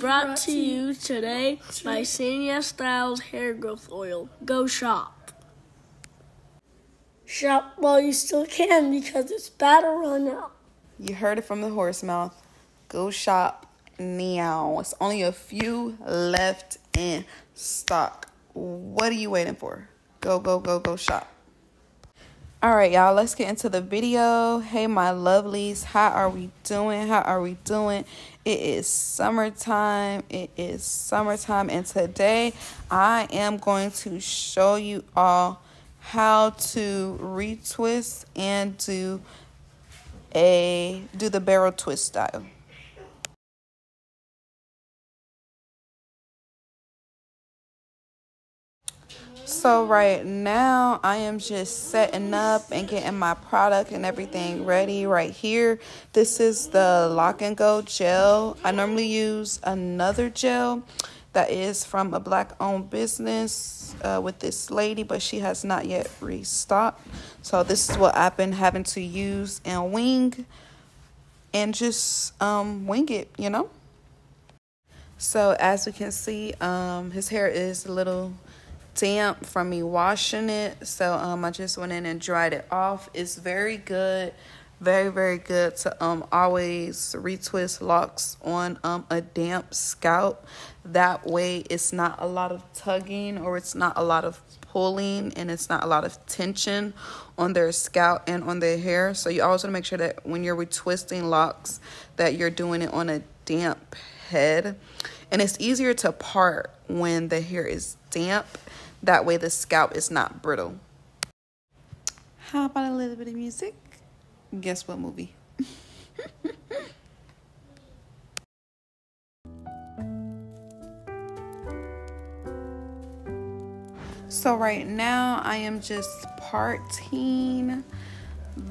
brought to you today by Sanya Styles Hair Growth Oil. Go shop. Shop while you still can because it's about to run out. You heard it from the horse mouth. Go shop now. It's only a few left in stock. What are you waiting for? Go shop. All right, y'all, let's get into the video. Hey, my lovelies, how are we doing? It is summertime. And today I am going to show you all how to retwist and do the barrel twist style. So right now I am just setting up and getting my product and everything ready right here. This is the Lock and Go gel. I normally use another gel that is from a black owned business with this lady, but she has not yet restocked. So this is what I've been having to use and wing and just wing it, you know. So as we can see, his hair is a little damp from me washing it, so I just went in and dried it off. It's very good, very good to always retwist locks on a damp scalp. That way it's not a lot of tugging, or it's not a lot of pulling, and it's not a lot of tension on their scalp and on their hair. So you always want to make sure that when you're retwisting locks that you're doing it on a damp head. And it's easier to part when the hair is damp. That way the scalp is not brittle. How about a little bit of music? Guess what movie? So right now I am just parting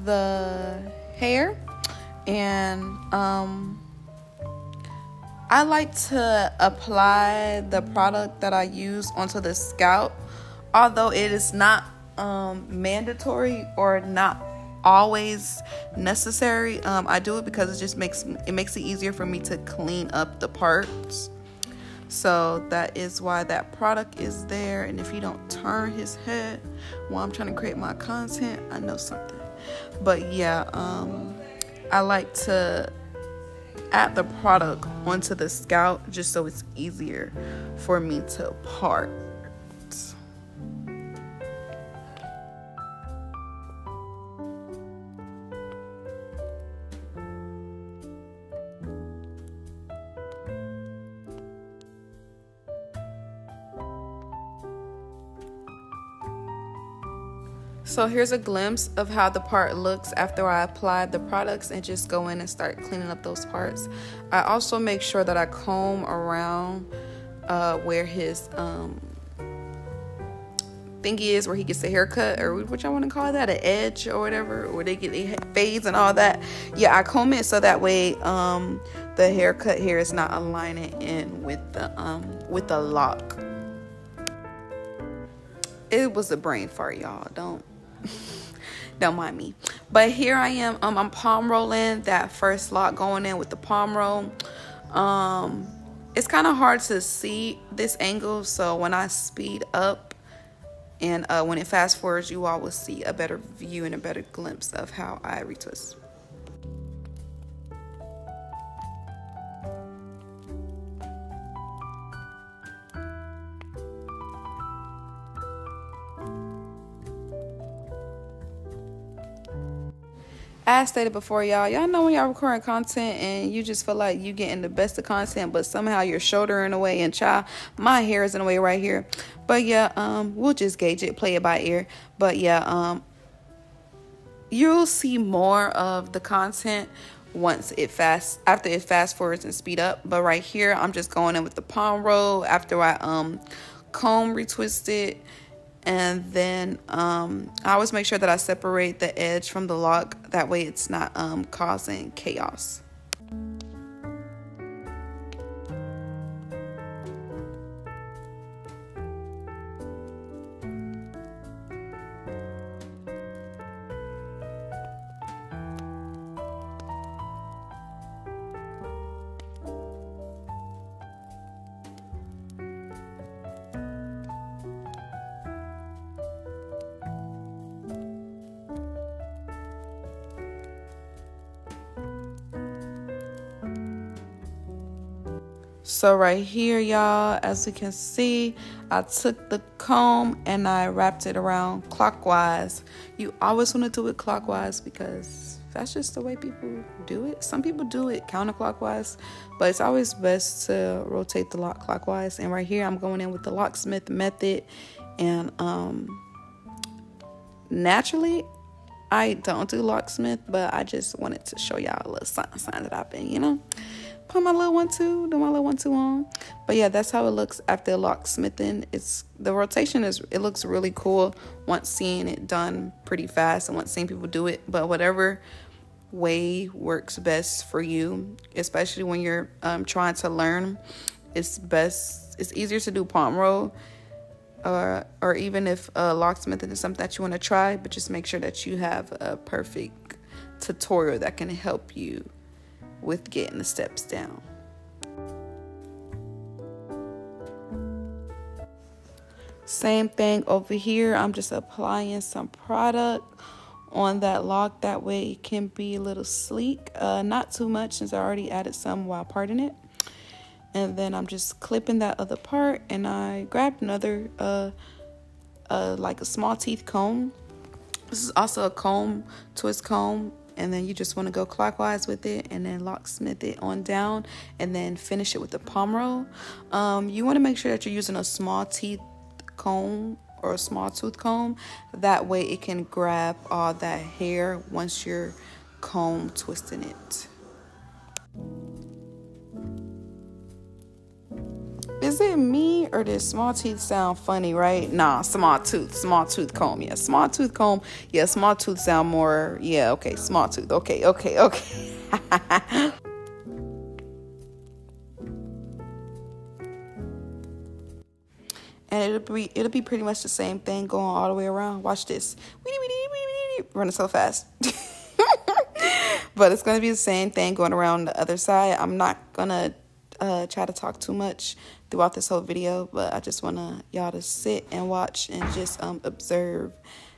the hair, and I like to apply the product that I use onto the scalp, although it is not mandatory or not always necessary. I do it because it just makes it easier for me to clean up the parts. So that is why that product is there. And if you don't turn his head while I'm trying to create my content, I know something. But yeah, I like to add the product onto the scalp just so it's easier for me to part. So here's a glimpse of how the part looks after I apply the products and just go in and start cleaning up those parts. I also make sure that I comb around where his thingy is, where he gets a haircut, or what y'all want to call that, an edge or whatever, where they get fades and all that. Yeah, I comb it so that way the haircut here is not aligning in with the lock. It was a brain fart, y'all. Don't mind me. But here I am. I'm palm rolling that first lock, going in with the palm roll. It's kind of hard to see this angle, so when I speed up and when it fast forwards, you all will see a better view and a better glimpse of how I retwist. As stated before, y'all know when y'all recording content and you just feel like you getting the best of content, but somehow your shoulder in the way, and child, my hair is in the way right here. But yeah, we'll just gauge it, play it by ear. But yeah, you'll see more of the content after it fast forwards and speed up. But right here, I'm just going in with the palm roll after I comb retwist it. And then I always make sure that I separate the edge from the lock. That way it's not causing chaos. So right here, y'all, as you can see, I took the comb and I wrapped it around clockwise. You always want to do it clockwise because that's just the way people do it. Some people do it counterclockwise, but it's always best to rotate the lock clockwise. And right here, I'm going in with the locksmith method. And naturally, I don't do locksmith, but I just wanted to show y'all a little sign that I've been, put my little 1-2, do my little 1-2 on. But yeah, that's how it looks after locksmithing. The rotation it looks really cool once seeing it done pretty fast and once seeing people do it. But whatever way works best for you, especially when you're trying to learn, it's easier to do palm roll, or even if locksmithing is something that you want to try, but just make sure that you have a perfect tutorial that can help you with getting the steps down. Same thing over here. I'm just applying some product on that lock, that way it can be a little sleek, not too much since I already added some while parting it. And then I'm just clipping that other part, and I grabbed another like a small teeth comb. This is also a comb, twist comb. And then you just want to go clockwise with it and then locksmith it on down and then finish it with the palm roll. You want to make sure that you're using a small teeth comb or a small tooth comb. That way it can grab all that hair once you're comb twisting it. Is it me or does small teeth sound funny, right? Nah, small tooth comb. Yeah, small tooth comb. Yeah, small tooth sound more. Yeah, okay, small tooth. Okay. And it'll be pretty much the same thing going all the way around. Watch this. Running so fast. But it's gonna be the same thing going around the other side. I'm not gonna try to talk too much throughout this whole video, but I just want y'all to sit and watch and just observe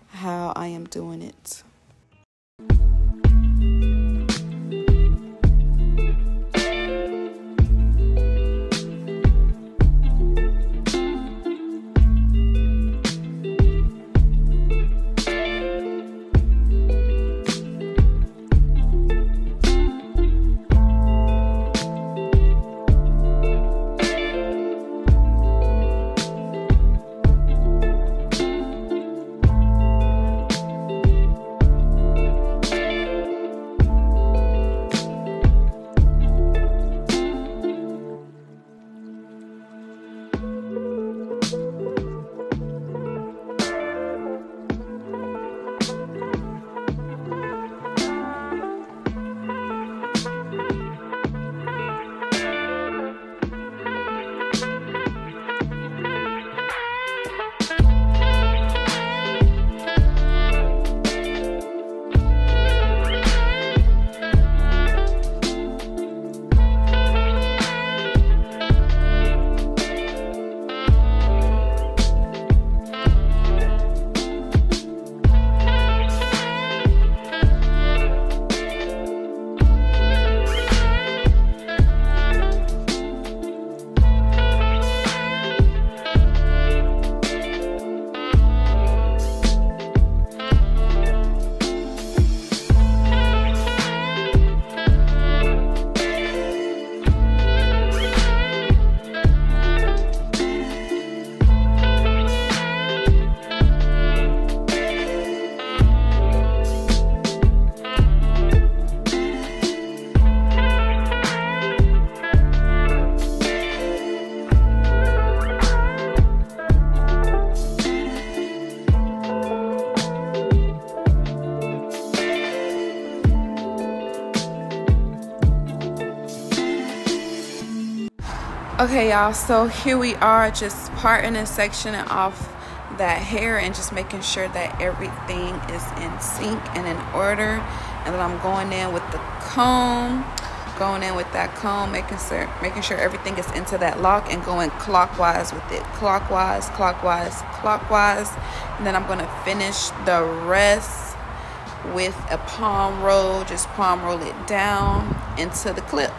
how I am doing it. Okay, y'all, so here we are just parting and sectioning off that hair and just making sure that everything is in sync and in order. And then I'm going in with the comb, making sure everything is into that lock and going clockwise with it, clockwise. And then I'm going to finish the rest with a palm roll, just palm roll it down into the clip.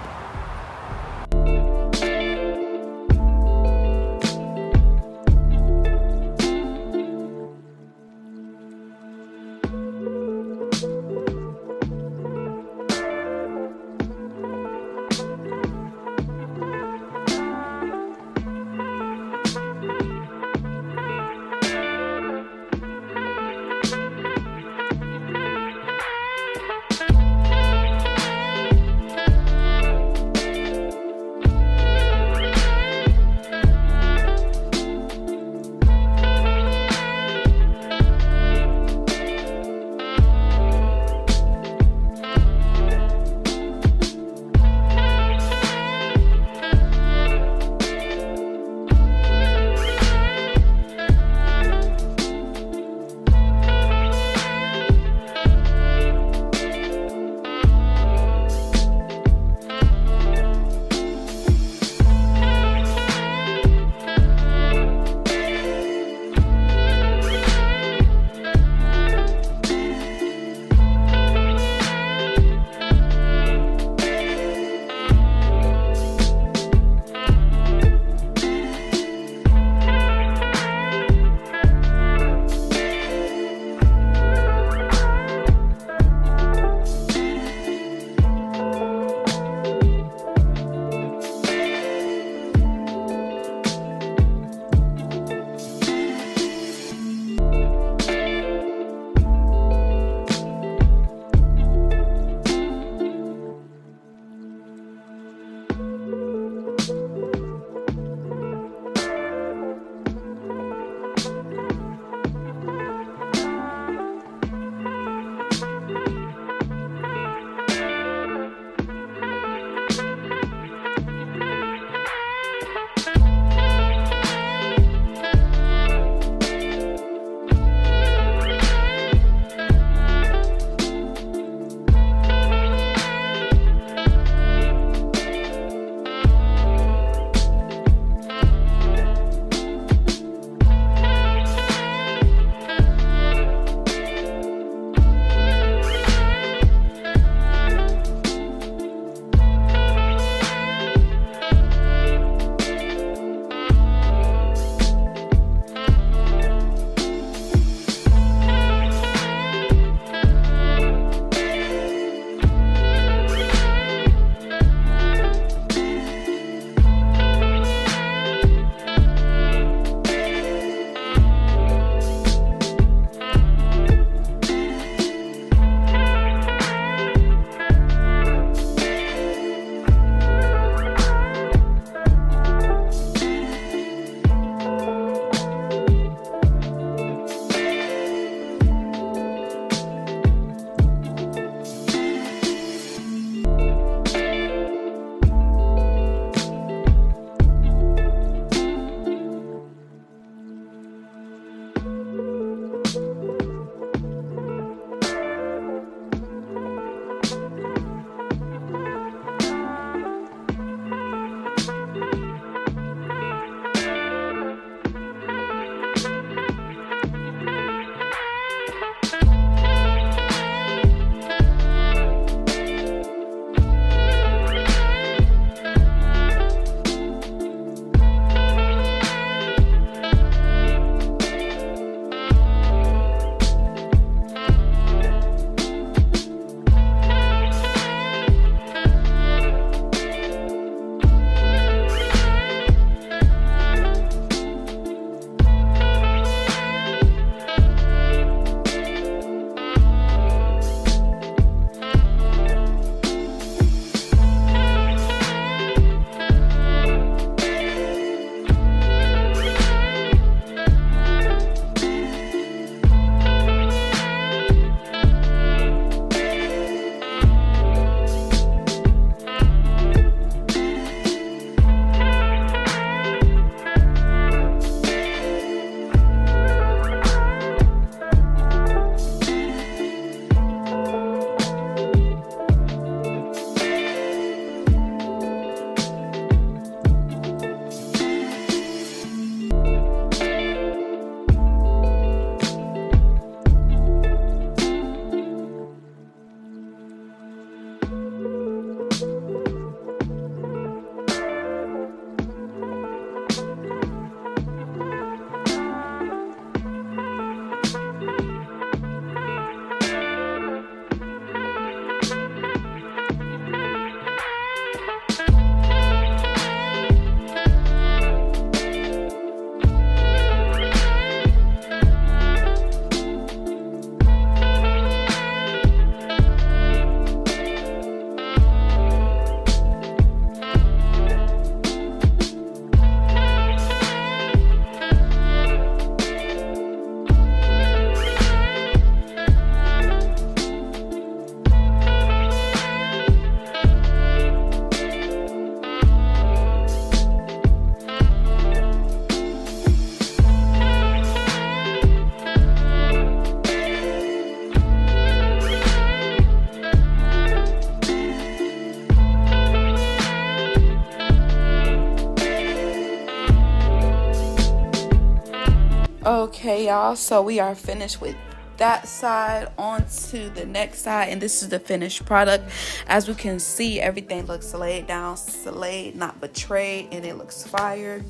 y'all, so we are finished with that side. On to the next side, and this is the finished product. As we can see, everything looks laid down, slayed, not betrayed, and it looks fire.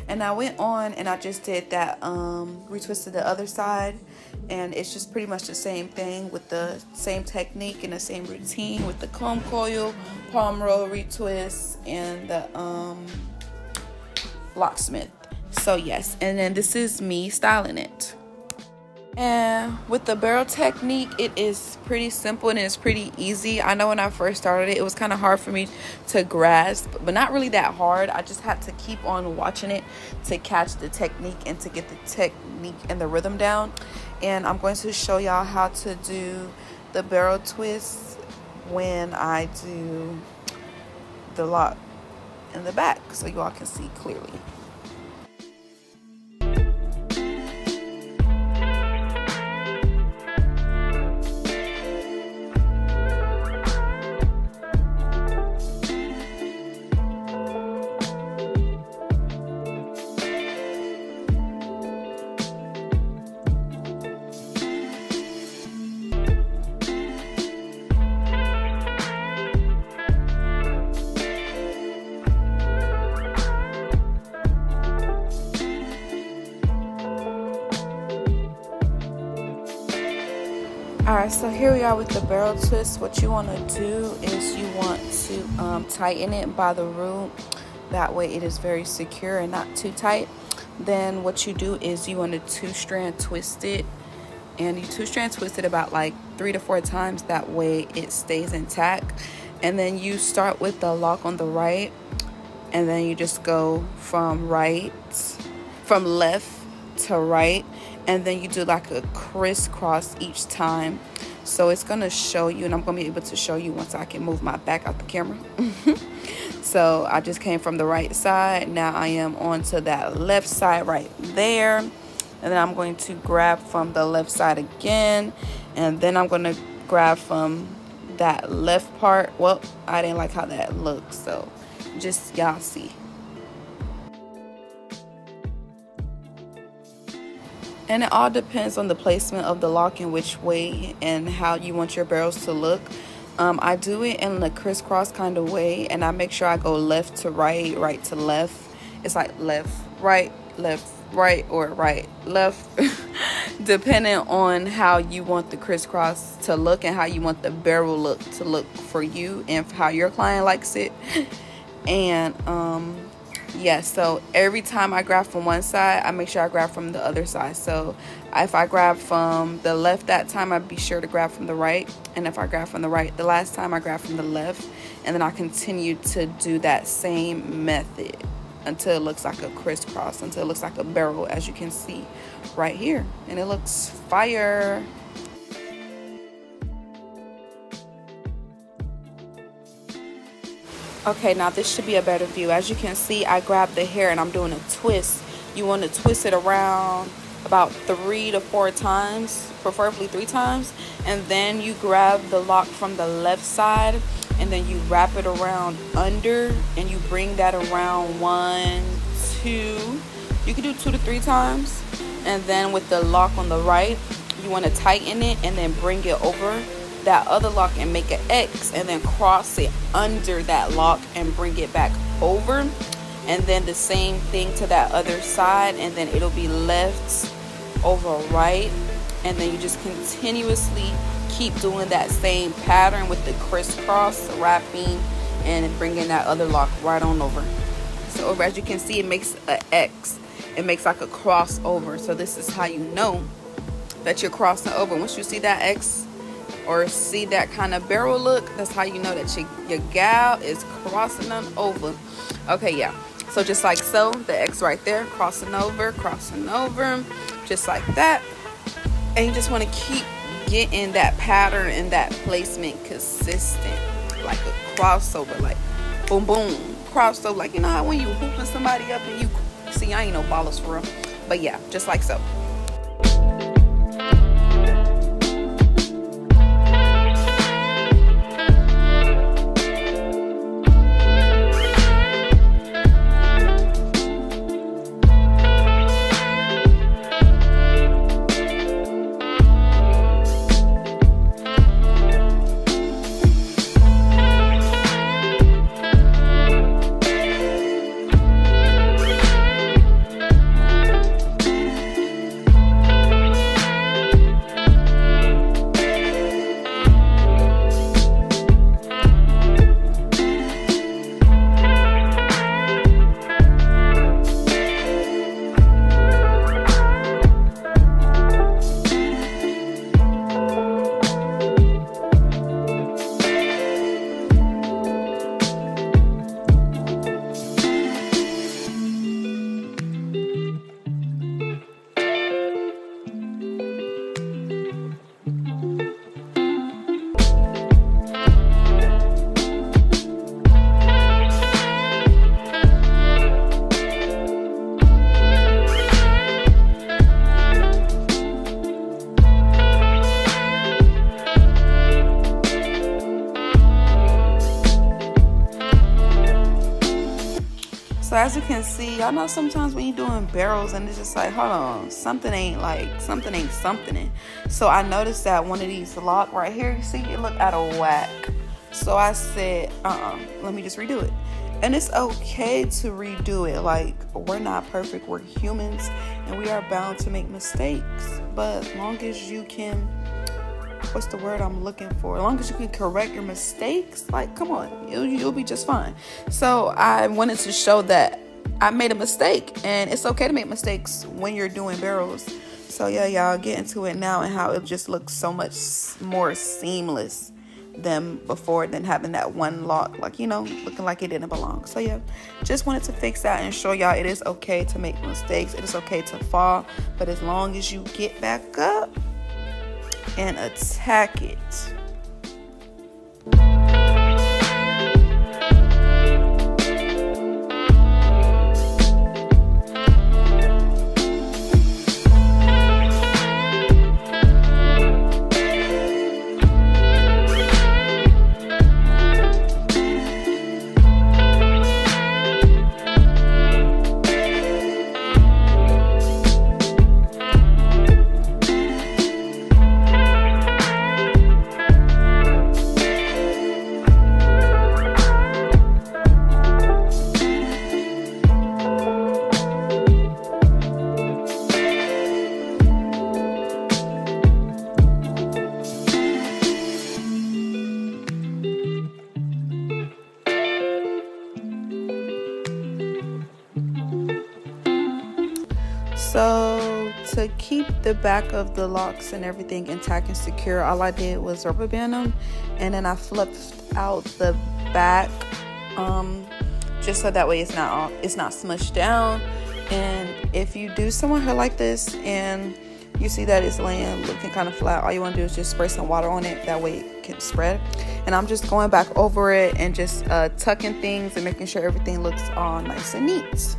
And I went on and I just did that, retwisted the other side, and it's just pretty much the same thing with the same technique and the same routine with the comb coil, palm roll, retwist, and the locksmith. So yes, and then this is me styling it. And with the barrel technique, it is pretty simple and it's pretty easy. I know when I first started it, it was kind of hard for me to grasp, but not really that hard. I just had to keep on watching it to catch the technique and to get the technique and the rhythm down. And I'm going to show y'all how to do the barrel twist when I do the lock in the back, so you all can see clearly. Alright, so here we are with the barrel twist. What you want to do is you want to tighten it by the root. That way it is very secure and not too tight. Then what you do is you want to two-strand twist it. And you two-strand twist it about like 3 to 4 times. That way it stays intact. And then you start with the lock on the right. And then you just go from left to right. And then you do like a crisscross each time. So it's going to show you, and I'm going to be able to show you once I can move my back out the camera. So I just came from the right side. Now I am on to that left side right there. And then I'm going to grab from the left side again. And then I'm going to grab from that left part. Well, I didn't like how that looks. So just y'all see. And it all depends on the placement of the lock and which way and how you want your barrels to look. I do it in a crisscross kind of way, and I make sure I go left to right, right to left. It's like left, right, or right, left, depending on how you want the crisscross to look and how you want the barrel look to look for you and how your client likes it. And yeah, so every time I grab from one side, I make sure I grab from the other side. So if I grab from the left that time, I'd be sure to grab from the right. And if I grab from the right the last time, I grab from the left. And then I continue to do that same method until it looks like a crisscross, until it looks like a barrel, as you can see right here. And it looks fire. Okay, now this should be a better view. As you can see, I grabbed the hair and I'm doing a twist. You want to twist it around about 3 to 4 times, preferably 3 times. And then you grab the lock from the left side and then you wrap it around under and you bring that around 1, 2. You can do 2 to 3 times. And then with the lock on the right, you want to tighten it and then bring it over that other lock and make an X and then cross it under that lock and bring it back over. And then the same thing to that other side, and then it'll be left over right. And then you just continuously keep doing that same pattern with the crisscross wrapping and bringing that other lock right on over. So as you can see, it makes an X. It makes like a crossover. So this is how you know that you're crossing over. Once you see that X or see that kind of barrel look, that's how you know that your gal is crossing on over. Okay, yeah. So just like so, the X right there, crossing over, just like that. And you just want to keep getting that pattern and that placement consistent, like a crossover, like boom, boom, crossover. Like, you know how when you hooping somebody up and you see, I ain't no ballers for real, but yeah, just like so. So as you can see, I know sometimes when you're doing barrels and it's just like, hold on, something ain't something. So I noticed that one of these lock right here, you see, it look out of whack. So I said, let me just redo it. And it's okay to redo it. Like, we're not perfect, we're humans, and we are bound to make mistakes. But as long as you can, what's the word I'm looking for? As long as you can correct your mistakes, like, come on, you'll be just fine. So I wanted to show that I made a mistake, and it's okay to make mistakes when you're doing barrels. So yeah, y'all, get into it now and how it just looks so much more seamless than before, than having that one lock, like, you know, looking like it didn't belong. So yeah, just wanted to fix that and show y'all it is okay to make mistakes. It is okay to fall, but as long as you get back up and attack it. So to keep the back of the locks and everything intact and secure, all I did was rubber band them, and then I flipped out the back, just so that way it's not smushed down. And if you do someone hair like this and you see that it's laying looking kind of flat, all you want to do is just spray some water on it, that way it can spread. And I'm just going back over it and just tucking things and making sure everything looks all nice and neat.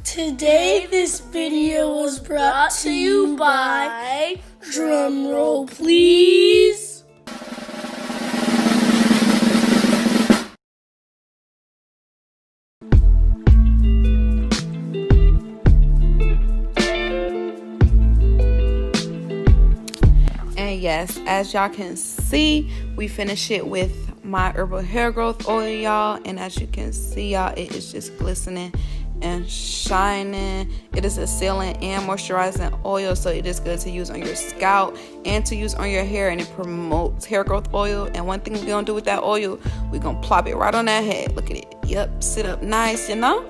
Today, this video was brought to you by, drumroll please, and yes, as y'all can see, we finished it with my herbal hair growth oil, y'all. And as you can see, y'all, it is just glistening and shining. It is a sealing and moisturizing oil, so it is good to use on your scalp and to use on your hair, and it promotes hair growth oil. And one thing we're gonna do with that oil, we're gonna plop it right on that head. Look at it. Yep, sit up nice, you know.